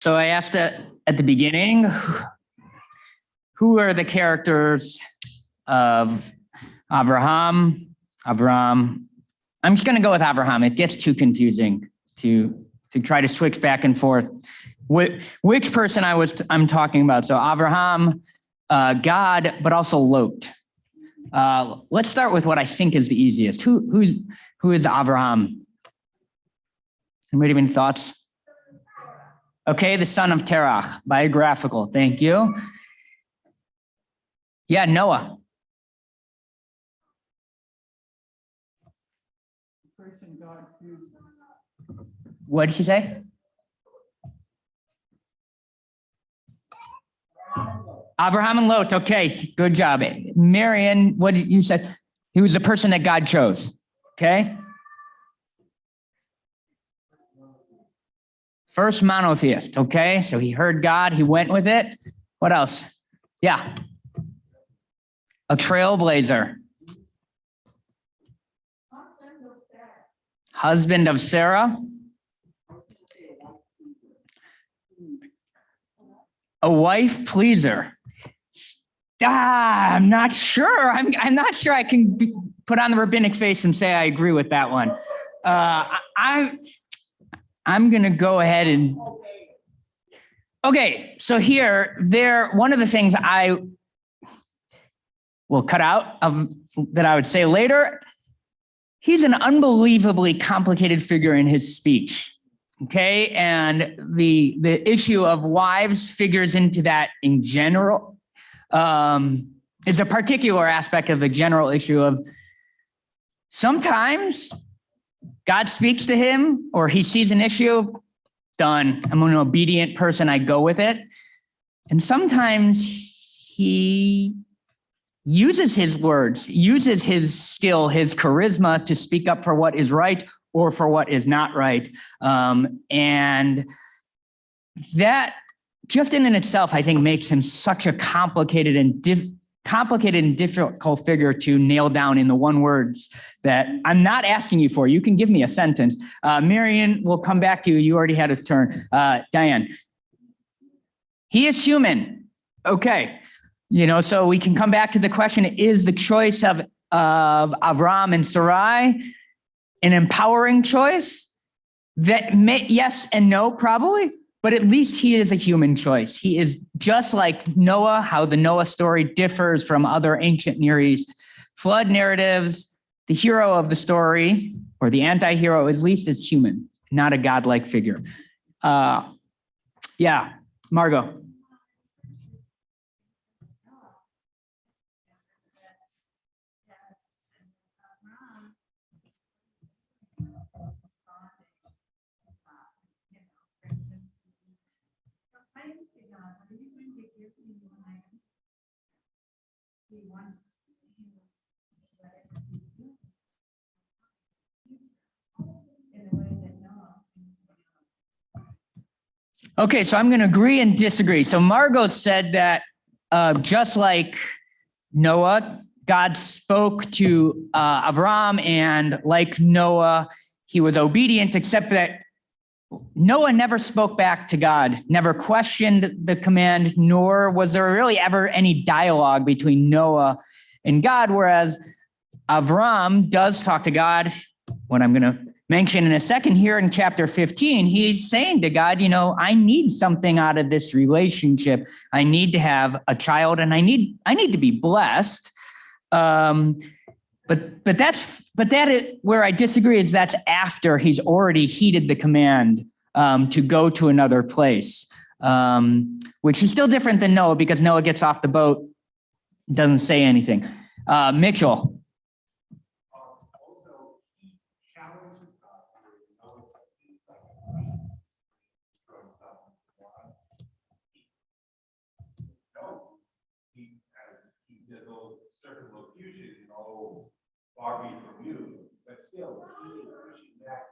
So I asked at the beginning, who are the characters of Abraham? I'm just going to go with Abraham. It gets too confusing to try to switch back and forth. Which person I'm talking about? So Abraham, God, but also Lot. Let's start with what I think is the easiest. Who is Abraham? Anybody have any thoughts? Okay, the son of Terach, biographical. Thank you. Yeah, Noah. What did she say? Abraham and Lot. Okay, good job. Marion, what did you say? He was the person that God chose. Okay. First monotheist. Okay, so he heard God, he went with it. What else? Yeah. A trailblazer. Husband of Sarah. A wife pleaser. I'm not sure. I'm not sure I can put on the rabbinic face and say I agree with that one. I'm going to go ahead and. Okay, so one of the things I will cut out that I would say later, he's an unbelievably complicated figure in his speech. Okay, and the issue of wives figures into that in general. It's a particular aspect of the general issue of sometimes God speaks to him or he sees an issue, done. I'm an obedient person, I go with it. And sometimes he uses his words, uses his skill, his charisma to speak up for what is right or for what is not right. And that just in itself, I think, makes him such a complicated and difficult figure to nail down in the one words that I'm not asking you for. You can give me a sentence. Marion, we'll come back to you. You already had a turn. Diane, he is human. Okay. So we can come back to the question, is the choice of Avram and Sarai an empowering choice? Yes and no, probably. But at least he is a human choice. He is just like Noah, how the Noah story differs from other ancient Near East flood narratives. The hero of the story, or the anti-hero, at least is human, not a godlike figure. Yeah, Margot. Okay, so I'm going to agree and disagree. So Margot said that just like Noah, God spoke to Avram, and like Noah, he was obedient, except that Noah never spoke back to God, never questioned the command, nor was there really ever any dialogue between Noah and God, whereas Avram does talk to God. What I'm going to mention in a second here in chapter 15, he's saying to God, I need something out of this relationship. I need to have a child, and I need to be blessed. But that is where I disagree, is that's after he's already heeded the command to go to another place, which is still different than Noah, because Noah gets off the boat, doesn't say anything. Mitchell. Far be from you, but still, he is pushing back,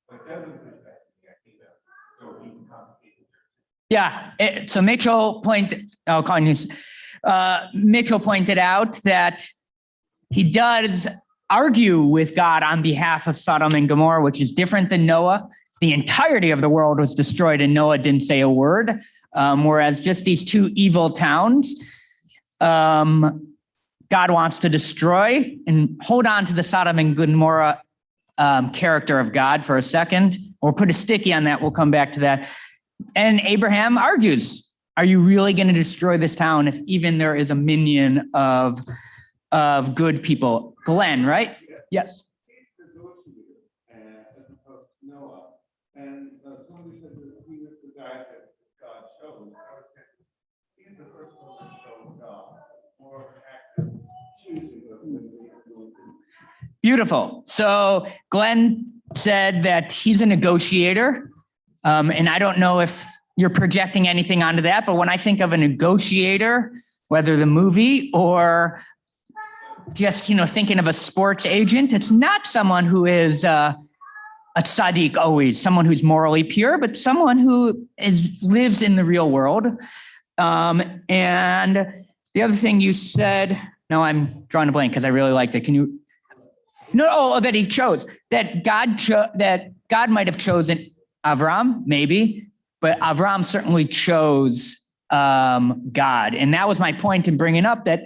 but doesn't push back to the idea. So he's complicated. Yeah. So Mitchell pointed out that he does argue with God on behalf of Sodom and Gomorrah, which is different than Noah. the entirety of the world was destroyed and Noah didn't say a word, whereas just these two evil towns, God wants to destroy. And hold on to the Sodom and Gomorrah character of God for a second. We'll put a sticky on that. We'll come back to that. And Abraham argues, are you really going to destroy this town if even there is a minion of good people? Glenn, right? Yes. He's the negotiator, as opposed to Noah. And somebody said that he was the guy that God chose. I would say he's the first one that chose God. More active choosing of when we are doing things. Beautiful. So Glenn said that he's a negotiator. And I don't know if you're projecting anything onto that, but when I think of a negotiator, whether the movie or just, thinking of a sports agent, it's not someone who is a tzaddik always, someone who's morally pure, but someone who lives in the real world. And the other thing you said, no, I'm drawing a blank because I really liked it. Can you? No, that he chose, that God might have chosen Avram, maybe, but Avram certainly chose God. And that was my point in bringing up that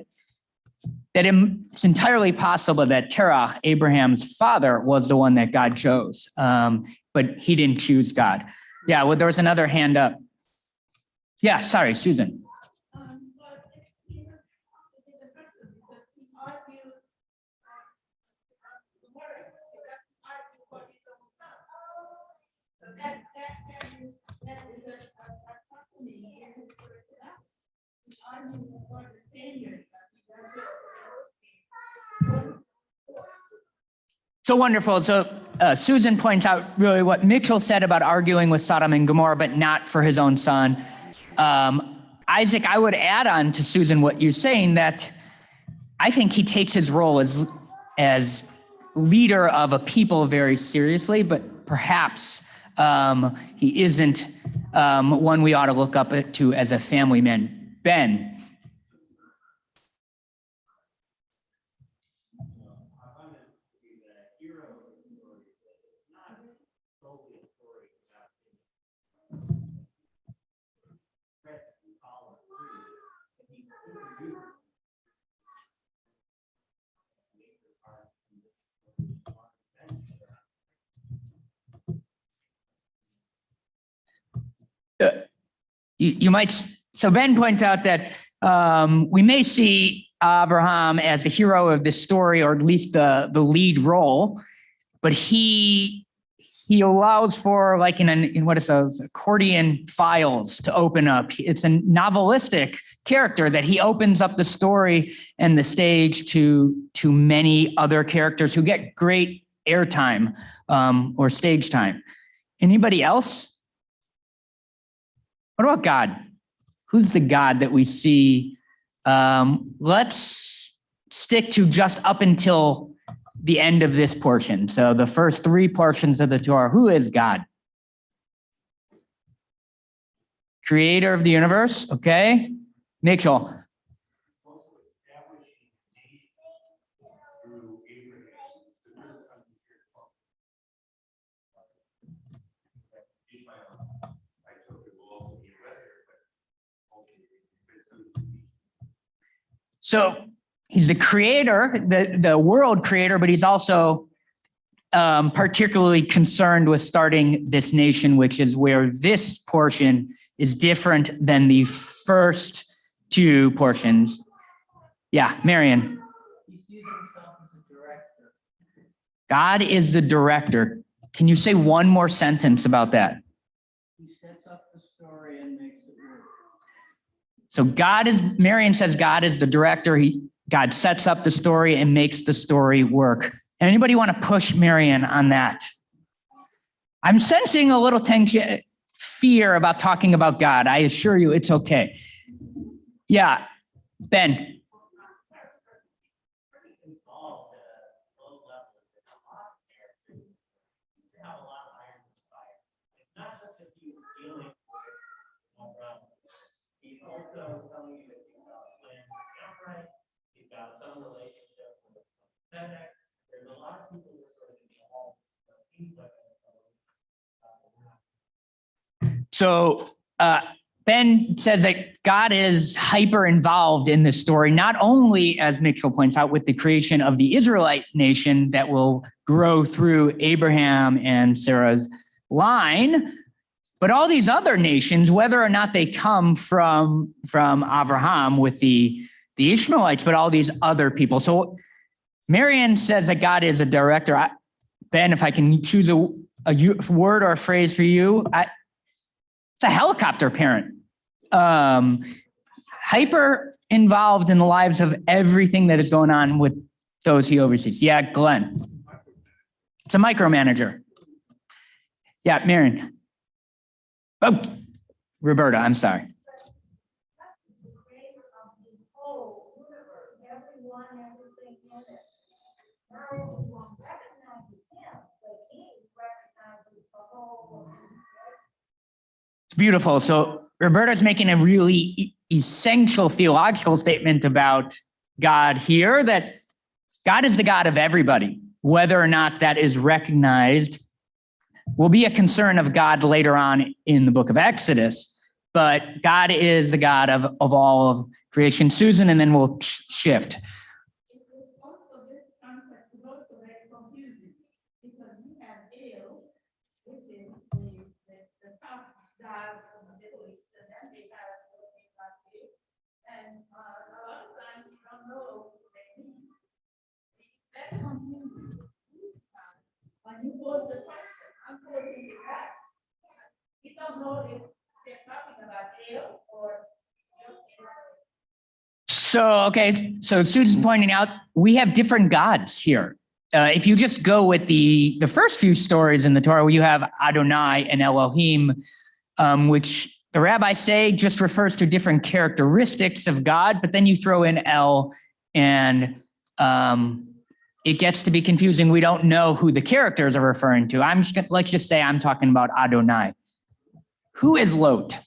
it's entirely possible that Terach, Abraham's father, was the one that God chose, but he didn't choose God. Yeah, well, there was another hand up. Yeah, sorry, Susan. So wonderful. So Susan points out really what Mitchell said about arguing with Sodom and Gomorrah, but not for his own son. Isaac, I would add on to Susan what you're saying, that I think he takes his role as leader of a people very seriously, but perhaps he isn't one we ought to look up to as a family man. Ben. You might, so Ben points out that we may see Abraham as the hero of this story, or at least the lead role, but he allows for, like in what is those accordion files to open up. It's a novelistic character that he opens up the story and the stage to many other characters who get great airtime or stage time. Anybody else? What about God? Who's the God that we see? Let's stick to just up until the end of this portion. So the first three portions of the Torah. Who is God? Creator of the universe. Okay. Mitchell. So he's the creator, the world creator, but he's also particularly concerned with starting this nation, which is where this portion is different than the first two portions. Yeah, Marion. He sees himself as a director. God is the director. Can you say one more sentence about that? He sets up the story and makes it work. So Marion says God is the director. God sets up the story and makes the story work. Anybody want to push Marion on that? I'm sensing a little tension, fear about talking about God. I assure you it's okay. Yeah, Ben. He's also telling you that he's got plans for Amorites. He's got some relationship with Sedek. There's a lot of people who are sort of in the home. It seems like So Ben says that God is hyper involved in this story, not only, as Mitchell points out, with the creation of the Israelite nation that will grow through Abraham and Sarah's line, but all these other nations, whether or not they come from Abraham with the Ishmaelites, but all these other people. So Marian says that God is a director. Ben, if I can choose a word or a phrase for you, it's a helicopter parent. Hyper involved in the lives of everything that is going on with those he oversees. Yeah, Glenn. It's a micromanager. Yeah, Marion. Oh, Roberta, I'm sorry. It's beautiful. So Roberta's making a really essential theological statement about God here, that God is the God of everybody. Whether or not that is recognized will be a concern of God later on in the book of Exodus, but God is the God of all of creation. Susan, and then we'll shift. Also, this concept is also very confusing because you have El, which is the top god from the Middle East, and then they have the name like this. And a lot of times you don't know who they mean. It's very confusing. When you pose the question, I'm posing it back. You don't know if they're talking about El or So Susan's pointing out we have different gods here. If you just go with the first few stories in the Torah, where you have Adonai and Elohim, which the rabbis say just refers to different characteristics of God, but then you throw in El, and it gets to be confusing. We don't know who the characters are referring to. Let's just say I'm talking about Adonai. Who is Lot?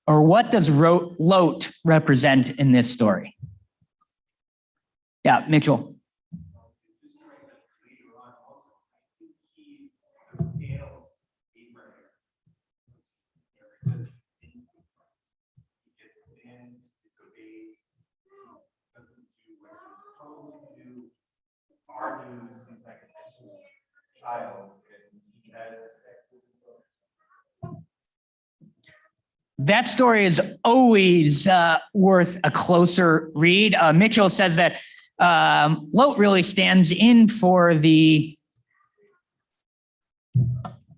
Or what does Lot represent in this story? Yeah, Mitchell. That story is always worth a closer read. Mitchell says that Lot really stands in for the,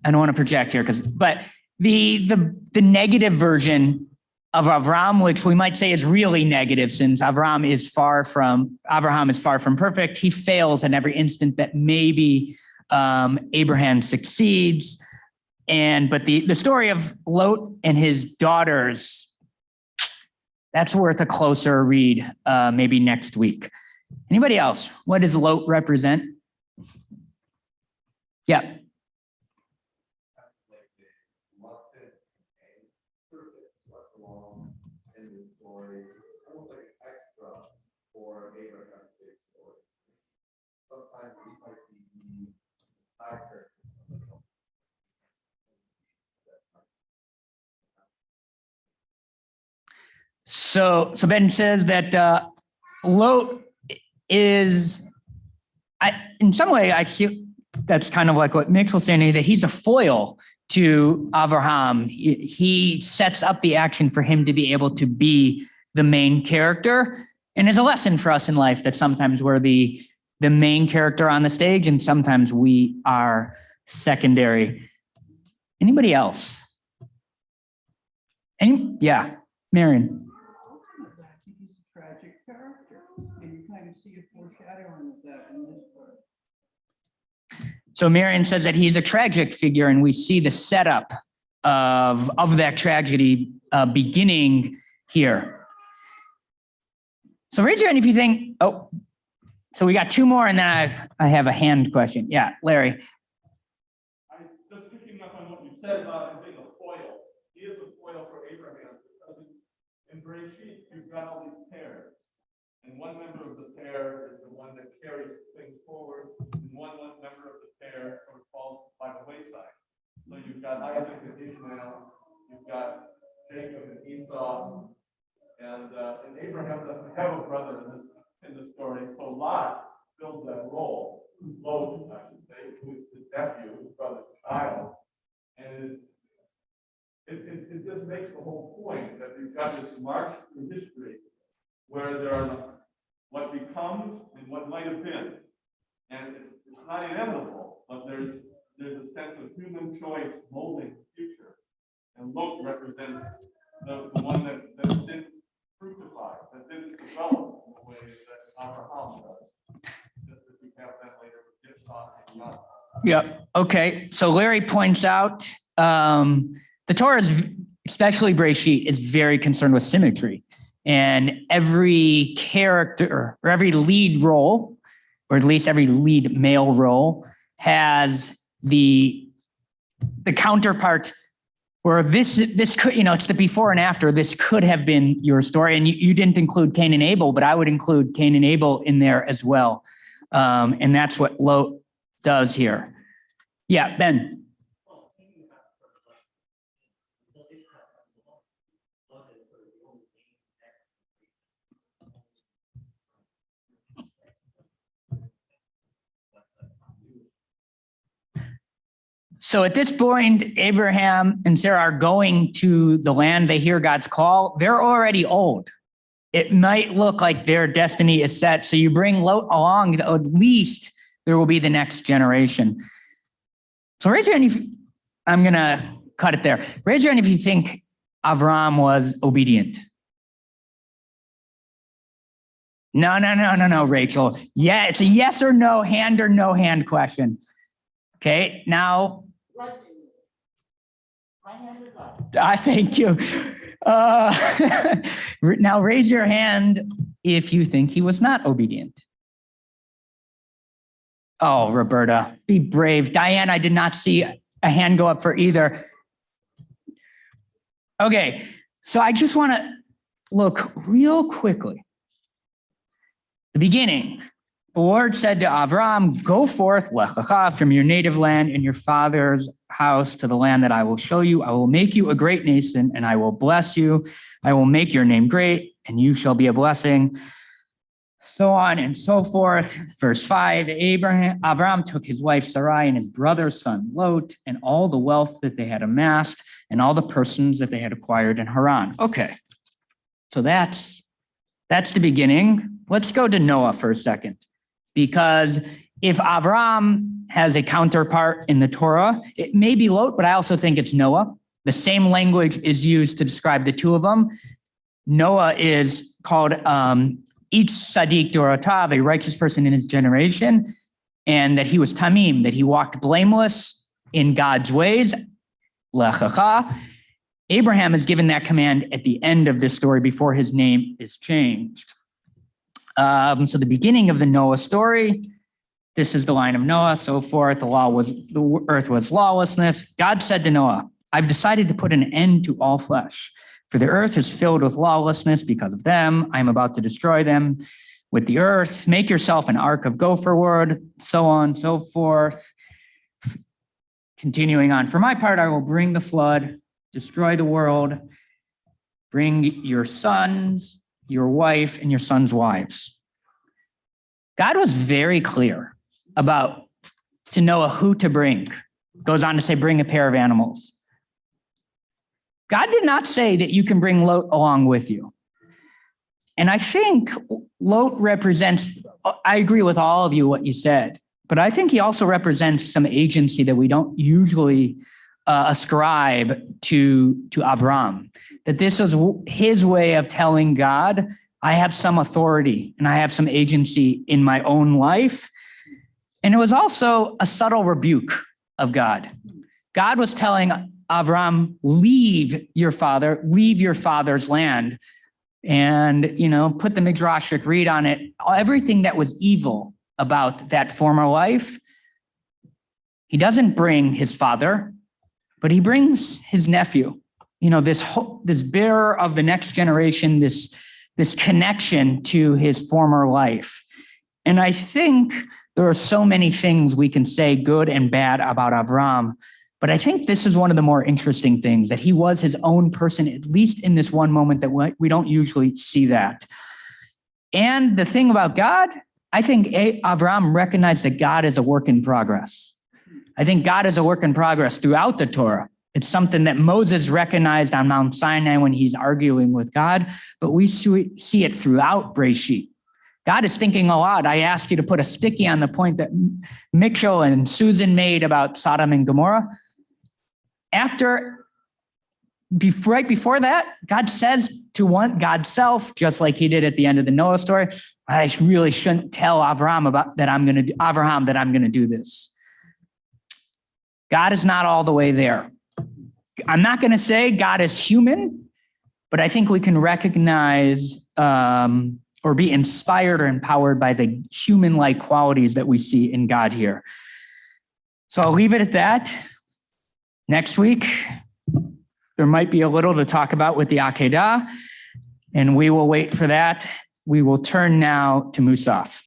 I don't want to project here, but the negative version of Avram, which we might say is really negative, since Abraham is far from perfect. He fails in every instant that maybe Abraham succeeds. But the story of Lot and his daughters, that's worth a closer read, maybe next week. Anybody else? What does Lot represent? Yeah. Sometimes we might be higher. So Ben says that Lot is, in some way, I feel that's kind of like what Mitch was saying, that he's a foil to Abraham. He sets up the action for him to be able to be the main character. And it's a lesson for us in life that sometimes we're the main character on the stage and sometimes we are secondary. Anybody else? Yeah, Marion. I think he's a tragic character, and you kind of see a foreshadowing of that in this part. So Marion says that he's a tragic figure, and we see the setup of that tragedy beginning here. So raise your hand if you think, oh, so we got two more, and then I have a hand question. Yeah, Larry. I just picking up on what you said about him being a foil. He is a foil for Abraham because in Bereshit you've got all these pairs, and one member of the pair is the one that carries things forward, and one member of the pair sort of falls by the wayside. So you've got Isaac and Ishmael, you've got Jacob and Esau, and Abraham doesn't have a brother in this story, so Lot fills that role. Lot, I should say, who's his nephew, his brother's child, and it just makes the whole point that you've got this march through history where there are what becomes and what might have been, and it's not inevitable, but there's a sense of human choice molding the future, and Lot represents the one that didn't fructify, that didn't develop in the way that Abraham does. Just as we have that later with Yitzhak and Yaakov. Yeah. Okay. So Larry points out the Torah is, especially Bereshit, is very concerned with symmetry, and every character or every lead role, or at least every lead male role, has the counterpart. Or this could, it's the before and after. This could have been your story, and you didn't include Cain and Abel, but I would include Cain and Abel in there as well, and that's what Lot does here. Yeah, Ben. So at this point, Abraham and Sarah are going to the land. They hear God's call. They're already old. It might look like their destiny is set. So you bring Lot along, at least there will be the next generation. So raise your hand if I'm going to cut it there. Raise your hand if you think Avram was obedient. No, Rachel. Yeah, it's a yes or no hand question. Okay, now. I thank you. Now raise your hand if you think he was not obedient. Oh, Roberta, be brave. Diane, I did not see a hand go up for either. Okay, so I just want to look real quickly. The beginning. The Lord said to Avram, go forth, Lecha, from your native land and your father's house to the land that I will show you. I will make you a great nation, and I will bless you. I will make your name great, and you shall be a blessing. So on and so forth. Verse 5, Avram took his wife Sarai and his brother's son Lot, and all the wealth that they had amassed, and all the persons that they had acquired in Haran. Okay, so that's the beginning. Let's go to Noah for a second. Because if Avram has a counterpart in the Torah, it may be Lot, but I also think it's Noah. The same language is used to describe the two of them. Noah is called each Sadiq Dorotav, a righteous person in his generation, and that he was Tamim, that he walked blameless in God's ways. Lecha. Abraham is given that command at the end of this story before his name is changed. So the beginning of the Noah story, this is the line of Noah, so forth. The earth was lawlessness. God said to Noah, I've decided to put an end to all flesh, for the earth is filled with lawlessness because of them. I'm about to destroy them with the earth. Make yourself an ark of gopher wood, so on, so forth. Continuing on, for my part, I will bring the flood, destroy the world, bring your sons, your wife, and your sons' wives. God was very clear about to Noah who to bring. Goes on to say, bring a pair of animals. God did not say that you can bring Lot along with you. And I think Lot represents, I agree with all of you what you said, but I think he also represents some agency that we don't usually ascribe to Avram. That this was his way of telling God, I have some authority and I have some agency in my own life. And it was also a subtle rebuke of God. God was telling Avram, leave your father's land, and, put the Midrashic read on it. Everything that was evil about that former life, he doesn't bring his father, but he brings his nephew. This bearer of the next generation, this connection to his former life. And I think there are so many things we can say good and bad about Avram, But I think this is one of the more interesting things, that he was his own person, at least in this one moment that we don't usually see that. And the thing about God, I think Abraham recognized that God is a work in progress. I think God is a work in progress throughout the Torah. It's something that Moses recognized on Mount Sinai when he's arguing with God, but we see it throughout Breshit. God is thinking a lot. I asked you to put a sticky on the point that Mitchell and Susan made about Sodom and Gomorrah. Right before that, God says to God's self, just like he did at the end of the Noah story, I really shouldn't tell Abraham that I'm going to do this. God is not all the way there. I'm not going to say God is human, but I think we can recognize or be inspired or empowered by the human-like qualities that we see in God here. So I'll leave it at that. Next week, there might be a little to talk about with the Akedah, and we will wait for that. We will turn now to Musaf.